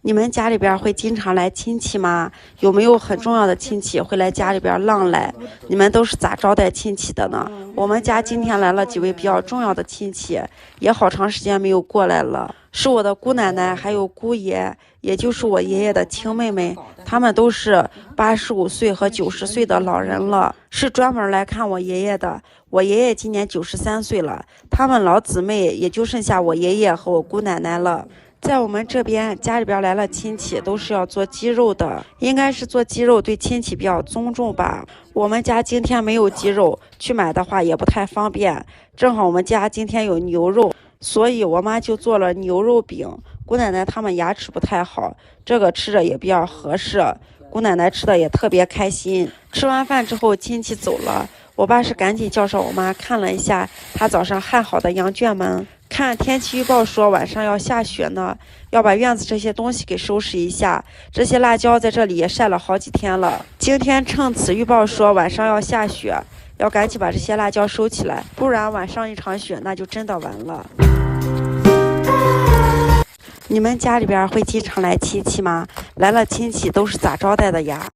你们家里边会经常来亲戚吗？有没有很重要的亲戚会来家里边浪来？你们都是咋招待亲戚的呢？我们家今天来了几位比较重要的亲戚，也好长时间没有过来了，是我的姑奶奶还有姑爷，也就是我爷爷的亲妹妹，他们都是85岁和90岁的老人了，是专门来看我爷爷的。我爷爷今年93岁了，他们老姊妹也就剩下我爷爷和我姑奶奶了。在我们这边家里边来了亲戚都是要做鸡肉的，应该是做鸡肉对亲戚比较尊重吧。我们家今天没有鸡肉，去买的话也不太方便，正好我们家今天有牛肉，所以我妈就做了牛肉饼。姑奶奶他们牙齿不太好，这个吃着也比较合适，姑奶奶吃的也特别开心。吃完饭之后亲戚走了，我爸是赶紧叫上我妈看了一下他早上焊好的羊圈门，看天气预报说晚上要下雪呢，要把院子这些东西给收拾一下。这些辣椒在这里也晒了好几天了，今天趁此预报说晚上要下雪，要赶紧把这些辣椒收起来，不然晚上一场雪那就真的完了。你们家里边会经常来亲戚吗？来了亲戚都是咋招待的呀？